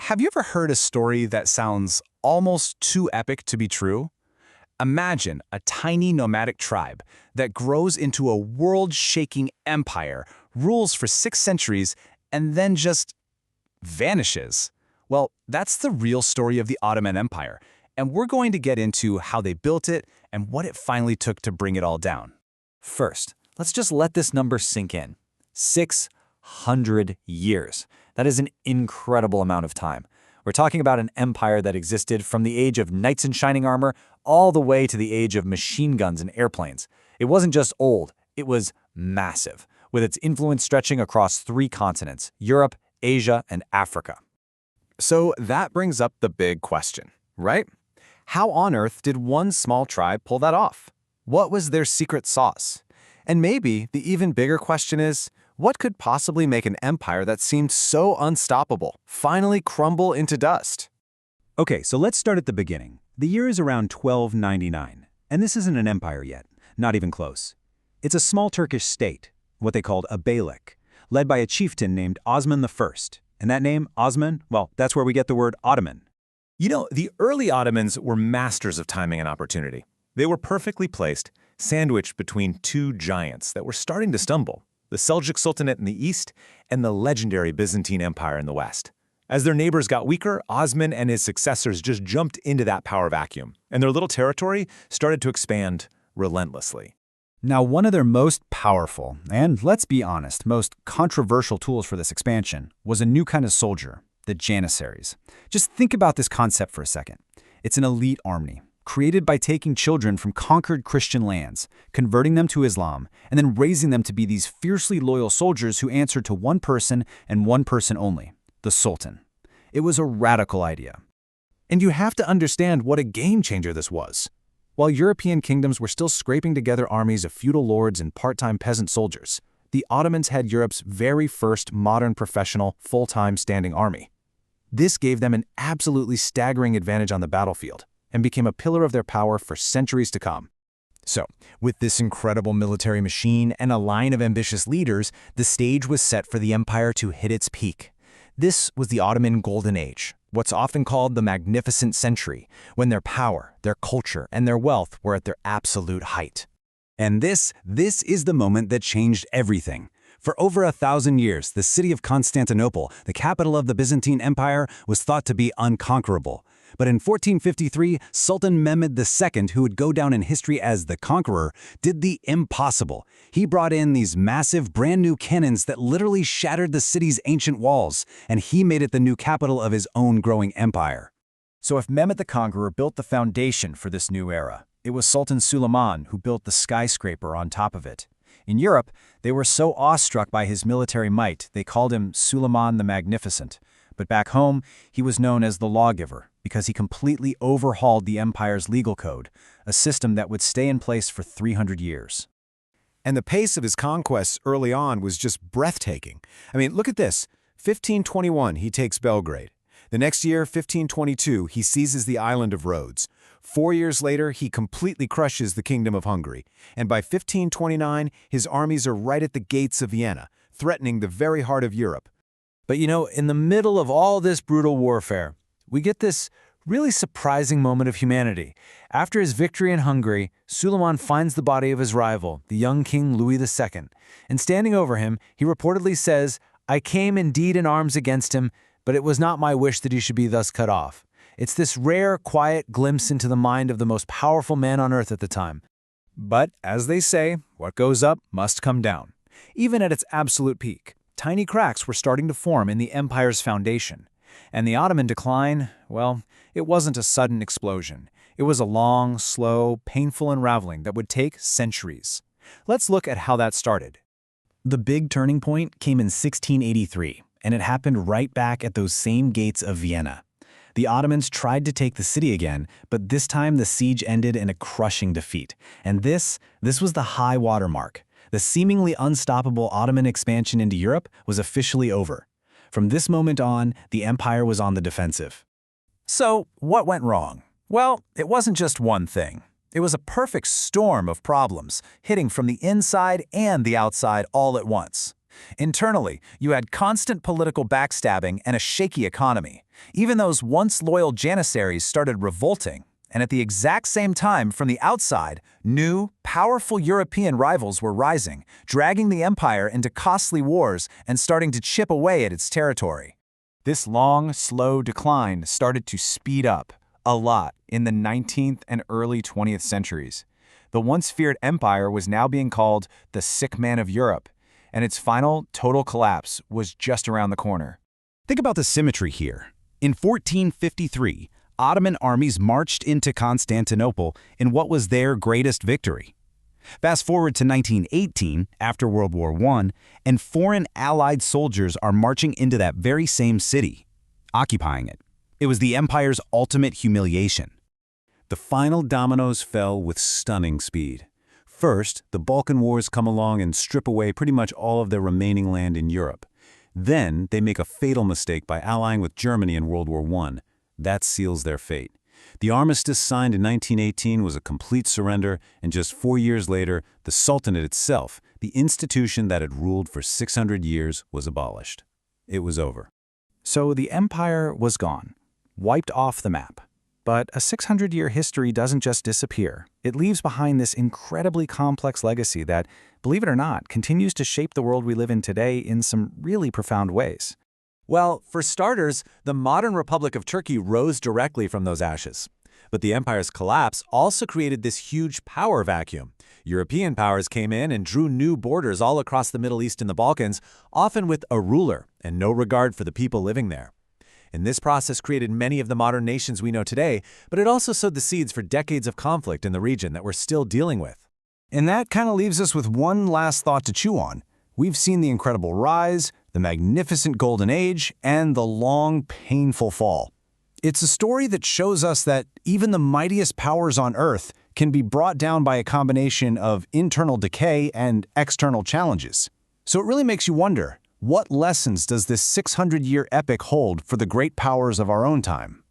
Have you ever heard a story that sounds almost too epic to be true? Imagine a tiny nomadic tribe that grows into a world-shaking empire, rules for 6 centuries, and then just vanishes. Well, that's the real story of the Ottoman Empire, and we're going to get into how they built it and what it finally took to bring it all down. First, let's just let this number sink in. 600 years. That is an incredible amount of time. We're talking about an empire that existed from the age of knights in shining armor all the way to the age of machine guns and airplanes. It wasn't just old, it was massive, with its influence stretching across 3 continents, Europe, Asia, and Africa. So that brings up the big question, right? How on earth did one small tribe pull that off? What was their secret sauce? And maybe the even bigger question is, what could possibly make an empire that seemed so unstoppable finally crumble into dust? Okay, so let's start at the beginning. The year is around 1299, and this isn't an empire yet, not even close. It's a small Turkish state, what they called a beylik, led by a chieftain named Osman I. And that name, Osman, well, that's where we get the word Ottoman. You know, the early Ottomans were masters of timing and opportunity. They were perfectly placed, sandwiched between 2 giants that were starting to stumble, the Seljuk Sultanate in the east and the legendary Byzantine Empire in the west. As their neighbors got weaker, Osman and his successors just jumped into that power vacuum, and their little territory started to expand relentlessly. Now, one of their most powerful, and let's be honest, most controversial tools for this expansion was a new kind of soldier, the Janissaries. Just think about this concept for a second. It's an elite army, created by taking children from conquered Christian lands, converting them to Islam, and then raising them to be these fiercely loyal soldiers who answered to one person and one person only, the Sultan. It was a radical idea. And you have to understand what a game changer this was. While European kingdoms were still scraping together armies of feudal lords and part-time peasant soldiers, the Ottomans had Europe's very first modern professional, full-time standing army. This gave them an absolutely staggering advantage on the battlefield, and became a pillar of their power for centuries to come. So, with this incredible military machine and a line of ambitious leaders, the stage was set for the empire to hit its peak. This was the Ottoman Golden Age, what's often called the Magnificent Century, when their power, their culture, and their wealth were at their absolute height. And this is the moment that changed everything. For over 1,000 years, the city of Constantinople, the capital of the Byzantine Empire, was thought to be unconquerable. But in 1453, Sultan Mehmed II, who would go down in history as the Conqueror, did the impossible. He brought in these massive brand new cannons that literally shattered the city's ancient walls, and he made it the new capital of his own growing empire. So if Mehmed the Conqueror built the foundation for this new era, it was Sultan Suleiman who built the skyscraper on top of it. In Europe, they were so awestruck by his military might, they called him Suleiman the Magnificent. But back home, he was known as the Lawgiver, because he completely overhauled the empire's legal code, a system that would stay in place for 300 years. And the pace of his conquests early on was just breathtaking. I mean, look at this. 1521, he takes Belgrade. The next year, 1522, he seizes the island of Rhodes. 4 years later, he completely crushes the Kingdom of Hungary. And by 1529, his armies are right at the gates of Vienna, threatening the very heart of Europe. But you know, in the middle of all this brutal warfare, we get this really surprising moment of humanity. After his victory in Hungary, Suleiman finds the body of his rival, the young King Louis II, and standing over him, he reportedly says, "I came indeed in arms against him, but it was not my wish that he should be thus cut off." It's this rare, quiet glimpse into the mind of the most powerful man on earth at the time. But, as they say, what goes up must come down. Even at its absolute peak, tiny cracks were starting to form in the empire's foundation. And the Ottoman decline, well, it wasn't a sudden explosion. It was a long, slow, painful unraveling that would take centuries. Let's look at how that started. The big turning point came in 1683, and it happened right back at those same gates of Vienna. The Ottomans tried to take the city again, but this time the siege ended in a crushing defeat. And this was the high water mark. The seemingly unstoppable Ottoman expansion into Europe was officially over. From this moment on, the empire was on the defensive. So, what went wrong? Well, it wasn't just one thing. It was a perfect storm of problems, hitting from the inside and the outside all at once. Internally, you had constant political backstabbing and a shaky economy. Even those once loyal Janissaries started revolting. And at the exact same time, from the outside, new, powerful European rivals were rising, dragging the empire into costly wars and starting to chip away at its territory. This long, slow decline started to speed up a lot in the 19th and early 20th centuries. The once feared empire was now being called the sick man of Europe, and its final total collapse was just around the corner. Think about the symmetry here. In 1453, Ottoman armies marched into Constantinople in what was their greatest victory. Fast forward to 1918, after World War I, and foreign Allied soldiers are marching into that very same city, occupying it. It was the empire's ultimate humiliation. The final dominoes fell with stunning speed. First, the Balkan Wars come along and strip away pretty much all of their remaining land in Europe. Then, they make a fatal mistake by allying with Germany in World War I. That seals their fate. The armistice signed in 1918 was a complete surrender, and just 4 years later, the Sultanate itself, the institution that had ruled for 600 years, was abolished. It was over. So the empire was gone, wiped off the map. But a 600-year history doesn't just disappear. It leaves behind this incredibly complex legacy that, believe it or not, continues to shape the world we live in today in some really profound ways. Well, for starters, the modern Republic of Turkey rose directly from those ashes. But the empire's collapse also created this huge power vacuum. European powers came in and drew new borders all across the Middle East and the Balkans, often with a ruler and no regard for the people living there. And this process created many of the modern nations we know today, but it also sowed the seeds for decades of conflict in the region that we're still dealing with. And that kind of leaves us with one last thought to chew on. We've seen the incredible rise, the magnificent golden age, and the long, painful fall. It's a story that shows us that even the mightiest powers on Earth can be brought down by a combination of internal decay and external challenges. So it really makes you wonder, what lessons does this 600-year epic hold for the great powers of our own time?